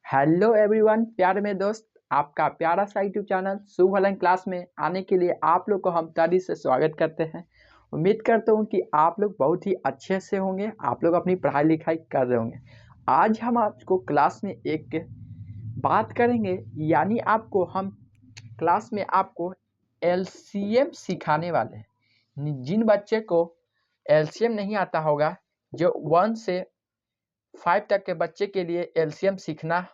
Hello everyone, प्यारे मेरे दोस्त, आपका प्यारा सा यूट्यूब चैनल शुभ हलन क्लास में आने के लिए आप लोग को हम तहे से स्वागत करते हैं। उम्मीद करता हूँ कि आप लोग बहुत ही अच्छे से होंगे, आप लोग अपनी पढ़ाई लिखाई कर रहे होंगे। आज हम आपको क्लास में एक बात करेंगे, यानी आपको हम क्लास में आपको एलसीएम सिखाने वाले हैं। जिन बच्चे को एलसीएम नहीं आता होगा, जो 1 से 5 तक के बच्चे के लिए एलसीएम सीखना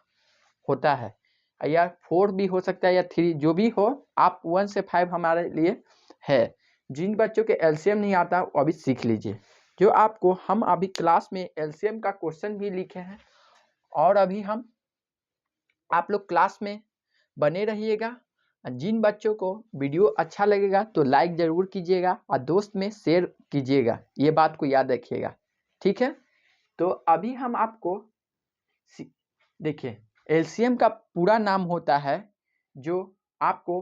होता है, या 4 भी हो सकता है या 3, जो भी हो, आप 1 से 5 हमारे लिए है। जिन बच्चों के एलसीएम नहीं आता वो अभी सीख लीजिए। जो आपको हम अभी क्लास में एलसीएम का क्वेश्चन भी लिखे हैं, और अभी हम आप लोग क्लास में बने रहिएगा। जिन बच्चों को वीडियो अच्छा लगेगा तो लाइक जरूर कीजिएगा और दोस्त में शेयर कीजिएगा, ये बात को याद रखिएगा, ठीक है। तो अभी हम आपको देखिए, एलसीएम का पूरा नाम होता है, जो आपको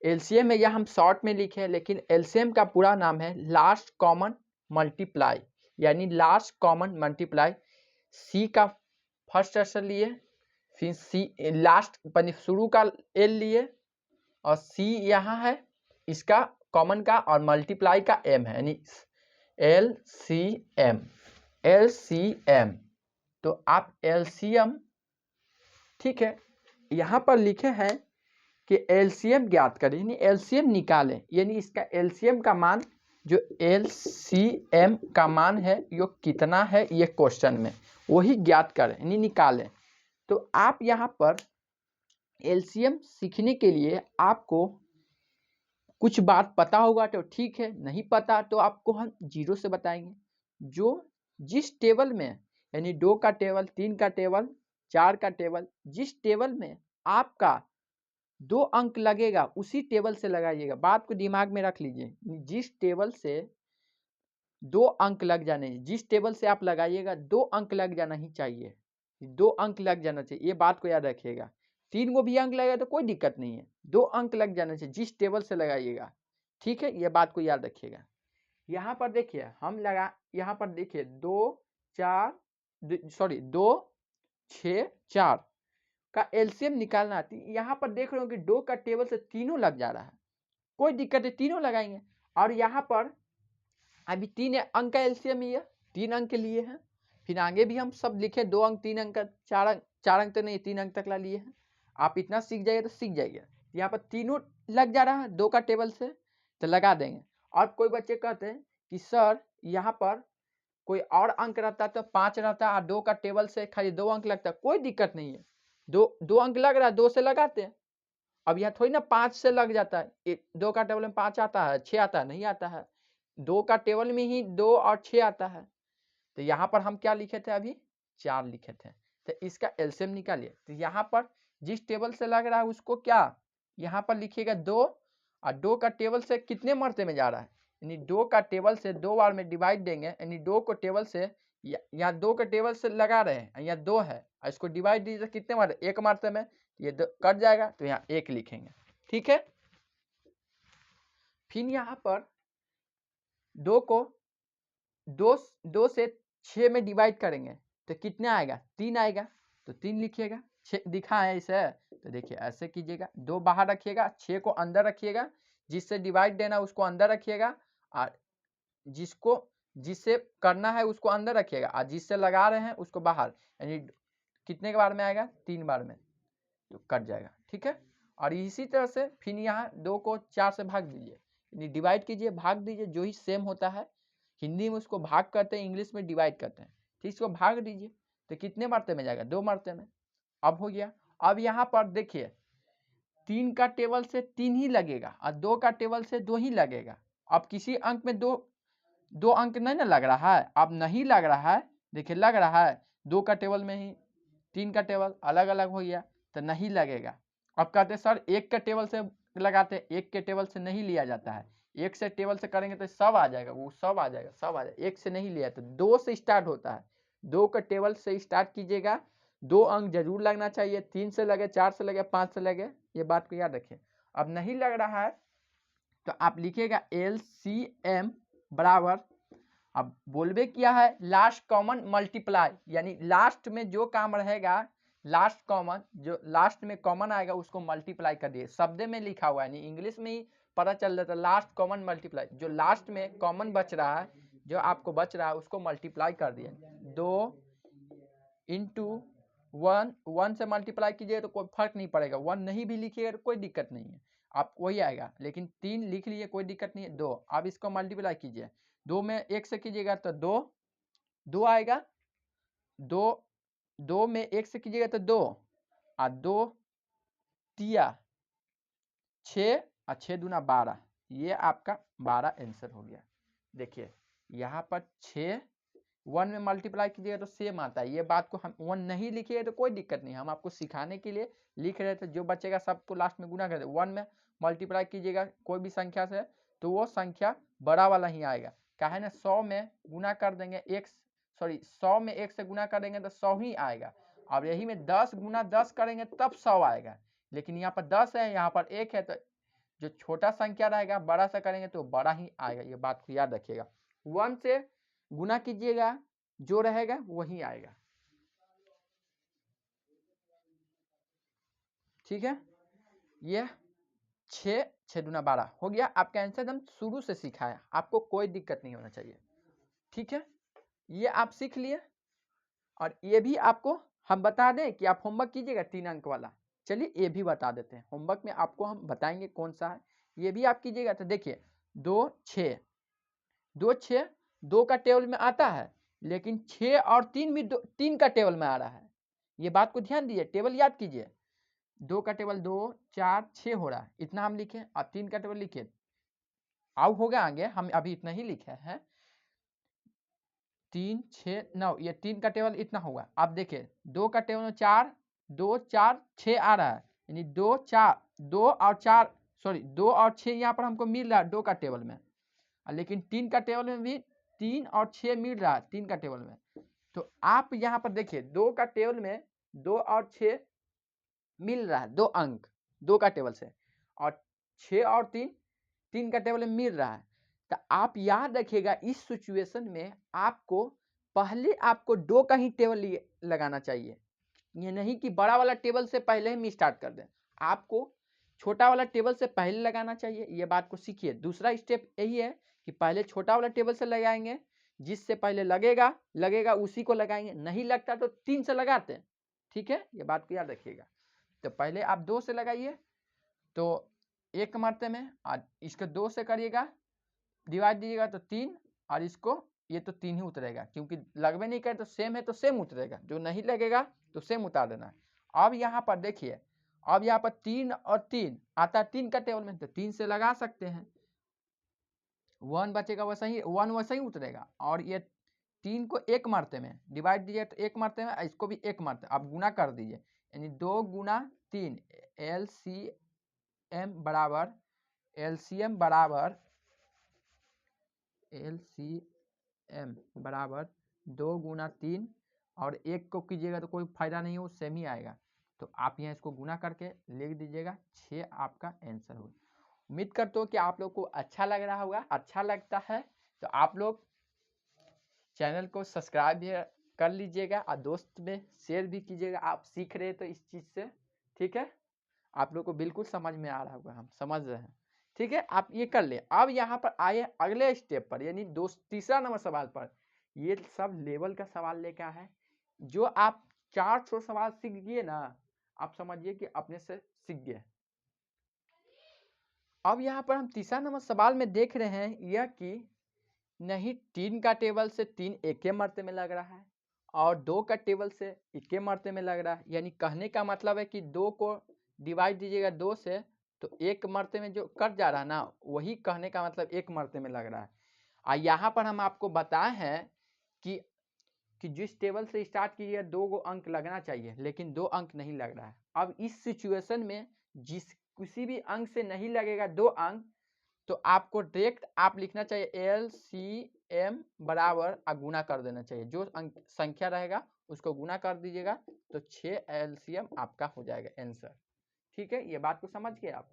एलसीएम में या हम शॉर्ट में लिखे, लेकिन एलसीएम का पूरा नाम है लास्ट कॉमन मल्टीप्लाई, यानी लास्ट कॉमन मल्टीप्लाई। सी का फर्स्ट अक्षर लिए, फिर सी लास्ट शुरू का एल लिए, और सी यहाँ है इसका कॉमन का, और मल्टीप्लाई का एम है, यानी एलसीएम। एलसीएम तो आप एलसीएम, ठीक है, यहाँ पर लिखे हैं कि एलसीएम ज्ञात करें, यानी एलसीएम निकालें, यानी इसका एलसीएम का मान, जो एलसीएम का मान है यो कितना है, ये क्वेश्चन में वही ज्ञात करें, यानी निकालें। तो आप यहाँ पर एलसीएम सीखने के लिए आपको कुछ बात पता होगा तो ठीक है, नहीं पता तो आपको हम 0 से बताएंगे। जो जिस टेबल में, यानी 2 का टेबल, 3 का टेबल, 4 का टेबल, जिस टेबल में आपका 2 अंक लगेगा उसी टेबल से लगाइएगा। बात को दिमाग में रख लीजिए, जिस टेबल से 2 अंक लग जाने, जिस टेबल से आप लगाइएगा 2 अंक लग जाना ही चाहिए, 2 अंक लग जाना चाहिए, ये बात को याद रखिएगा। 3 को भी अंक लगेगा तो कोई दिक्कत नहीं है, 2 अंक लग जाना चाहिए जिस टेबल से लगाइएगा, ठीक है, ये बात को याद रखिएगा। यहाँ पर देखिए हम लगा, यहाँ पर देखिए 2 6 4 का एलसीएम निकालना आती है। यहाँ पर देख रहे हो कि 2 का टेबल से तीनों लग जा रहा है, कोई दिक्कत है, तीनों लगाएंगे। और यहाँ पर अभी 3 अंक का एलसीएम ही है, 3 अंक के लिए है। फिर आगे भी हम सब लिखे 2 अंक, 3 अंक का, 4 अंक तक नहीं, 3 अंक तक ला लिए हैं। आप इतना सीख जाइए तो सीख जाइए। यहाँ पर तीनों लग जा रहा है 2 का टेबल से, तो लगा देंगे। और कोई बच्चे कहते हैं कि सर यहाँ पर कोई और अंक रहता तो 5 रहता, और 2 का टेबल से खाली 2 अंक लगता, कोई दिक्कत नहीं है। 2 अंक लग रहा है, 2 से लगाते हैं। अब यहाँ थोड़ी ना 5 से लग जाता है, 2 का टेबल में 5 आता है, 6 आता है, नहीं आता है। 2 का टेबल में ही 2 और 6 आता है। तो यहाँ पर हम क्या लिखे थे, अभी 4 लिखे थे। तो इसका एलसीएम निकालिए। तो यहाँ पर जिस टेबल से लग रहा है उसको क्या, यहाँ पर लिखिएगा 2, और 2 का टेबल से कितने मरते में जा रहा है, यानी 2 का टेबल से 2 बार में डिवाइड देंगे, यानी 2 को टेबल से, यहाँ 2 के टेबल से लगा रहे हैं, यहाँ 2 है, इसको डिवाइड दीजिए कितने मारते, 1 मारते में, ये कट जाएगा, तो यहाँ 1 लिखेंगे, ठीक है। फिर यहाँ पर 2 को 2 से 6 में डिवाइड करेंगे तो कितने आएगा, 3 आएगा, तो 3 लिखिएगा। 6 दिखा है इसे, तो देखिए ऐसे कीजिएगा, 2 बाहर रखिएगा, 6 को अंदर रखिएगा, जिससे डिवाइड देना उसको अंदर रखिएगा, और जिससे करना है उसको अंदर रखिएगा, और जिससे लगा रहे हैं उसको बाहर, यानी कितने के बार में आएगा, 3 बार में, तो कट जाएगा, ठीक है। और इसी तरह से फिर यहाँ 2 को 4 से भाग दीजिए, यानी डिवाइड कीजिए, भाग दीजिए, जो ही सेम होता है। हिंदी में उसको भाग करते हैं, इंग्लिश में डिवाइड करते हैं, ठीक, इसको भाग दीजिए तो कितने मरते में जाएगा, 2 मरते में। अब हो गया। अब यहाँ पर देखिए 3 का टेबल से 3 ही लगेगा, और 2 का टेबल से 2 ही लगेगा। अब किसी अंक में 2 अंक नहीं ना लग रहा है, अब नहीं लग रहा है, देखिए लग रहा है 2 का टेबल में ही, 3 का टेबल अलग अलग हो गया तो नहीं लगेगा। अब कहते सर 1 के टेबल से लगाते, 1 के टेबल से नहीं लिया जाता है, 1 से टेबल से करेंगे तो सब आ जाएगा, वो सब आ जाएगा, सब आ जाएगा, 1 से नहीं लिया तो 2 से स्टार्ट होता है। 2 के टेबल से स्टार्ट कीजिएगा, 2 अंक जरूर लगना चाहिए, 3 से लगे, 4 से लगे, 5 से लगे, ये बात को याद रखिए। अब नहीं लग रहा है तो आप लिखिएगा LCM बराबर, अब बोलबे क्या है, लास्ट कॉमन मल्टीप्लाई, यानी लास्ट में जो काम रहेगा, लास्ट कॉमन, जो लास्ट में कॉमन आएगा उसको मल्टीप्लाई कर दिए, शब्द में लिखा हुआ है, नहीं इंग्लिश में ही पता चल जाता है। लास्ट कॉमन मल्टीप्लाई, जो लास्ट में कॉमन बच रहा है, जो आपको बच रहा है उसको मल्टीप्लाई कर दिए। 2 इंटू 1, 1 से मल्टीप्लाई कीजिए तो कोई फर्क नहीं पड़ेगा, 1 नहीं भी लिखिएगा तो कोई दिक्कत नहीं है, आप वही आएगा, लेकिन 3 लिख लीजिए कोई दिक्कत नहीं है। 2, अब इसको मल्टीप्लाई कीजिए, 2 में 1 से कीजिएगा तो 2, 2 आएगा, 2 में 1 से कीजिएगा तो 2, और 2 तिया 6, और 6 दूना 12, ये आपका 12 आंसर हो गया। देखिए यहाँ पर 6 1 में मल्टीप्लाई कीजिएगा तो सेम आता है, ये बात को हम 1 नहीं लिखिएगा तो कोई दिक्कत नहीं, हम आपको सिखाने के लिए लिख रहे थे, जो बचेगा सबको लास्ट में गुना कर दे। 1 में मल्टीप्लाई कीजिएगा कोई भी संख्या से तो वो संख्या बड़ा वाला ही आएगा, काहे ना 100 में गुना कर देंगे 100 में 1 से गुना कर देंगे तो 100 ही आएगा, और यही में 10 गुना 10 करेंगे तब 100 आएगा, लेकिन यहाँ पर 10 है, यहाँ पर 1 है, तो जो छोटा संख्या रहेगा बड़ा से करेंगे तो बड़ा ही आएगा, ये बात को याद रखिएगा। 1 से गुना कीजिएगा जो रहेगा वही आएगा, ठीक है। ये 6 दूना 12 हो गया आपका आंसर, हम शुरू से सिखाया, आपको कोई दिक्कत नहीं होना चाहिए, ठीक है। ये आप सीख लिए, और ये भी आपको हम बता दें कि आप होमवर्क कीजिएगा 3 अंक वाला, चलिए ये भी बता देते हैं, होमवर्क में आपको हम बताएंगे कौन सा है, ये भी आप कीजिएगा। तो देखिए 2 6, 2 6 2 का टेबल में आता है, लेकिन 6 और 3 भी 3 का टेबल में आ रहा है, ये बात को ध्यान दीजिए, टेबल याद कीजिए। 2 का टेबल 2 4 6 हो रहा है, इतना हम लिखे, और 3 का टेबल लिखे, अब होगा आगे, हम अभी इतना ही लिखे हैं, 3 6 9, ये 3 का टेबल इतना होगा। अब देखिए 2 का टेबल में 4 2 4 6 आ रहा है, यानी 2 4 2 और 4 सॉरी 2 और 6 यहाँ पर हमको मिल रहा है 2 का टेबल में, लेकिन 3 का टेबल में भी 3 और 6 मिल रहा है 3 का टेबल में। तो आप यहाँ पर देखिए 2 का टेबल में 2 और 6 मिल रहा है, 2 अंक 2 का टेबल से, और 6 और 3 का टेबल में मिल रहा है। तो आप याद रखिएगा इस सिचुएशन में आपको पहले आपको 2 का ही टेबल लगाना चाहिए, ये नहीं कि बड़ा वाला टेबल से पहले हम स्टार्ट कर दें, आपको छोटा वाला टेबल से पहले लगाना चाहिए, ये बात को सीखिए। दूसरा स्टेप यही है कि पहले छोटा वाला टेबल से लगाएंगे, जिससे पहले लगेगा उसी को लगाएंगे, नहीं लगता तो 3 से लगाते हैं, ठीक है, ये बात को याद रखिएगा। तो पहले आप 2 से लगाइए तो 1 मरते में, और इसको 2 से करिएगा डिवाइड दीजिएगा तो 3, और इसको ये तो 3 ही उतरेगा, क्योंकि लगभग नहीं करे तो सेम है तो सेम उतरेगा, जो नहीं लगेगा तो सेम उतार देना है। अब यहाँ पर देखिए, अब यहाँ पर 3 और 3 आता है 3 का टेबल में, तो 3 से लगा सकते हैं, 1 बचेगा वैसा ही, 1 वैसा ही उतरेगा, और ये 3 को 1 मरते में डिवाइड दीजिए तो 1 मरते में, इसको भी 1 मरते, अब गुना कर दीजिए, यानी 2 गुना 3, LCM बराबर LCM बराबर 2 गुना 3, और 1 को कीजिएगा तो कोई फायदा नहीं है, वो सेम ही आएगा, तो आप यहाँ इसको गुना करके लिख दीजिएगा, 6 आपका आंसर होगा। उम्मीद करता हूँ कि आप लोग को अच्छा लग रहा होगा, अच्छा लगता है तो आप लोग चैनल को सब्सक्राइब भी कर लीजिएगा, और दोस्त में शेयर भी कीजिएगा, आप सीख रहे तो इस चीज़ से, ठीक है, आप लोग को बिल्कुल समझ में आ रहा होगा, हम समझ रहे हैं, ठीक है, आप ये कर ले। अब यहाँ पर आए अगले स्टेप पर, यानी तीसरा नंबर सवाल पर, ये सब लेवल का सवाल लेकर है, जो आप 400 सवाल सीख गए ना, आप समझिए कि अपने से सीख गए। अब यहाँ पर हम तीसरा नंबर सवाल में देख रहे हैं यह कि नहीं 3 का टेबल से 3 एक मरते में लग रहा है, और 2 का टेबल से एक मरते में लग रहा है, यानी कहने का मतलब है कि 2 को डिवाइड दीजिएगा 2 से तो 1 मरते में जो कट जा रहा है ना, वही कहने का मतलब 1 मरते में लग रहा है। और यहाँ पर हम आपको बताए हैं कि जिस टेबल से स्टार्ट कीजिएगा 2 गो अंक लगना चाहिए, लेकिन 2 अंक नहीं लग रहा है। अब इस सिचुएशन में किसी भी अंक से नहीं लगेगा 2 अंक, तो आपको डायरेक्ट आप लिखना चाहिए LCM बराबर गुना कर देना चाहिए, जो अंक संख्या रहेगा उसको गुना कर दीजिएगा तो 6 LCM आपका हो जाएगा आंसर, ठीक है, ये बात को समझ गए आप,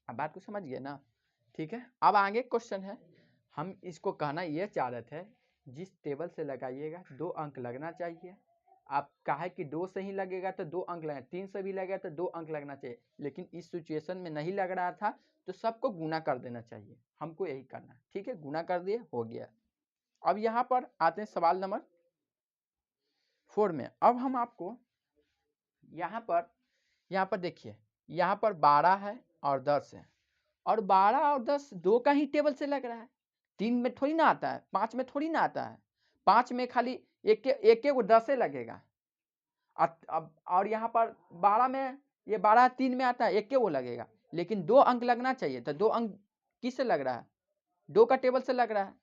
अब बात को समझ गए ना, ठीक है। अब आगे क्वेश्चन है, हम इसको कहना ये चाह रहे थे जिस टेबल से लगाइएगा 2 अंक लगना चाहिए, आप कहा है कि 2 से ही लगेगा तो 2 अंक लगेगा, 3 से भी लगेगा तो 2 अंक लगना चाहिए, लेकिन इस सिचुएशन में नहीं लग रहा था तो सबको गुना कर देना चाहिए, हमको यही करना है। ठीक है, गुना कर दिए, हो गया। अब यहाँ पर आते हैं सवाल नंबर 4 में। अब हम आपको यहाँ पर देखिए, यहाँ पर 12 है और 10 है, और 12 और 10 दो का ही टेबल से लग रहा है, 3 में थोड़ी ना आता है, 5 में थोड़ी ना आता है, 5 में खाली एक वो 10 लगेगा। अब और यहाँ पर 12 में, ये 12 3 में आता है, एक वो लगेगा, लेकिन 2 अंक लगना चाहिए, तो 2 अंक किससे लग रहा है, 2 का टेबल से लग रहा है,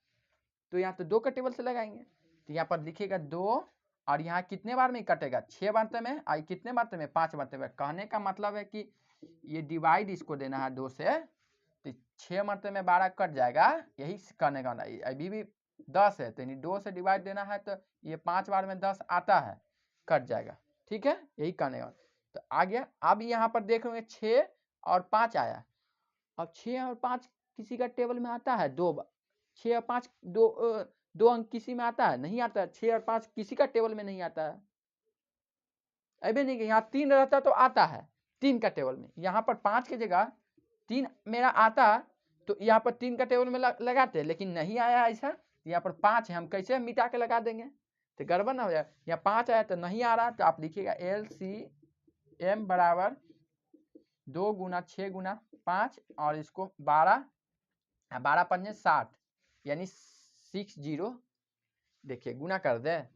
तो यहाँ तो 2 का टेबल से लगाएंगे। तो यहाँ पर लिखिएगा 2, और यहाँ कितने बार में कटेगा, 6 बार में, और कितने बार में, 5 बार में। कहने का मतलब है कि ये डिवाइड इसको देना है 2 से, तो 6 मरते में 12 कट जाएगा, यही कहने का। अभी भी 10 है तो 2 से डिवाइड देना है, तो ये 5 बार में 10 आता है, कट जाएगा। ठीक है, यही कहने का। तो आ गया। अब यहाँ पर देख रहे 6 और 5 आया। अब 6 और 5 किसी का टेबल में आता है, 6 और 5 दो अंक किसी में आता है, नहीं आता है। 6 और 5 किसी का टेबल में नहीं आता है, अभी नहीं। यहाँ 3 रहता तो आता है, 3 का टेबल में। यहाँ पर 5 की जगह 3 मेरा आता, तो यहाँ पर 3 का टेबल में लगाते, लेकिन नहीं आया ऐसा। यहाँ पर 5 है, हम कैसे मिटा के लगा देंगे, तो गड़बड़ ना हो जाए। यहाँ 5 आया तो नहीं आ रहा, तो आप लिखिएगा LCM बराबर 2 गुना 6 गुना 5, और इसको 12 पंजे 60, यानी 60। देखिए गुना कर दे,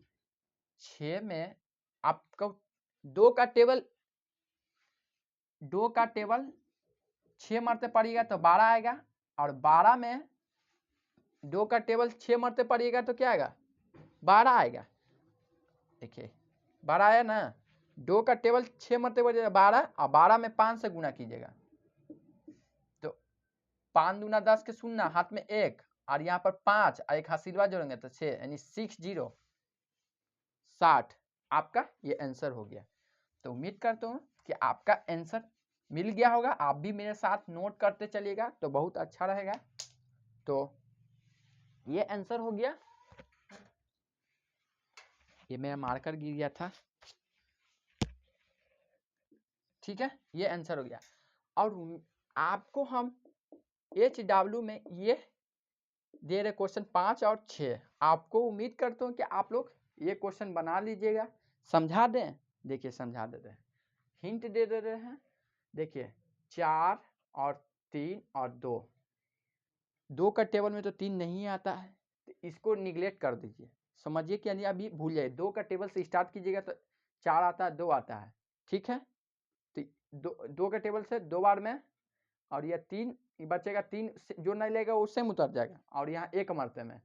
6 में आपको 2 का टेबल 6 मरते पड़ेगा तो 12 आएगा, और 12 में 2 का टेबल 6 मरते पड़ेगा तो क्या आएगा, 12 आएगा। देखिए 12 आया ना, 2 का टेबल 6 मरते पड़ेगा 12, और 12 में 5 से गुना कीजिएगा, तो 5 दूना 10 के शून्य, हाथ में 1, और यहाँ पर 5 और एक हासिलवा जोड़ेंगे तो 6, यानी 60 आपका ये आंसर हो गया। तो उम्मीद करता हूँ कि आपका आंसर मिल गया होगा। आप भी मेरे साथ नोट करते चलिएगा तो बहुत अच्छा रहेगा। तो ये आंसर हो गया, ये मेरा मार्कर गिर गया था। ठीक है, ये आंसर हो गया। और आपको हम HW में ये दे रहे क्वेश्चन 5 और 6, आपको उम्मीद करता हूँ कि आप लोग ये क्वेश्चन बना लीजिएगा। समझा दें, देखिए समझा देते हैं, हिंट दे रहे हैं। देखिए 4 और 3 और 2 का टेबल में तो 3 नहीं आता है, तो इसको निगलेक्ट कर दीजिए, समझिए कि यानी अभी भूल जाइए। 2 का टेबल से स्टार्ट कीजिएगा तो 4 आता है, 2 आता है। ठीक है, तो 2 का टेबल से 2 बार में, और यह 3 बचेगा, 3 जो नहीं लेगा उससे उतर जाएगा, और यहाँ 1 मरते में,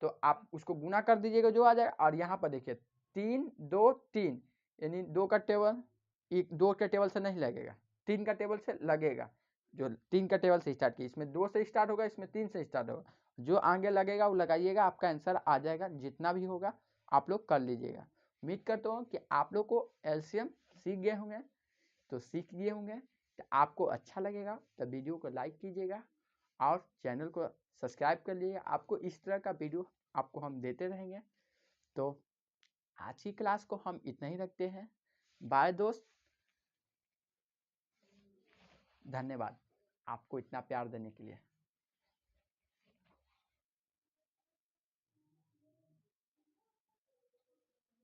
तो आप उसको गुना कर दीजिएगा जो आ जाएगा। और यहाँ पर देखिए 3 2 3, यानी 2 का टेबल 2 के टेबल से नहीं लगेगा, 3 का टेबल से लगेगा। जो 3 का टेबल से स्टार्ट किया, इसमें 2 से स्टार्ट होगा, इसमें 3 से स्टार्ट होगा, जो आगे लगेगा वो लगाइएगा, आपका आंसर आ जाएगा। जितना भी होगा आप लोग कर लीजिएगा। उम्मीद करता हूँ कि आप लोग को LCM सीख गए होंगे, तो सीख गए होंगे तो आपको अच्छा लगेगा तो वीडियो को लाइक कीजिएगा और चैनल को सब्सक्राइब कर लीजिएगा। आपको इस तरह का वीडियो आपको हम देते रहेंगे। तो आज की क्लास को हम इतना ही रखते हैं। बाय दोस्त, धन्यवाद आपको इतना प्यार देने के लिए।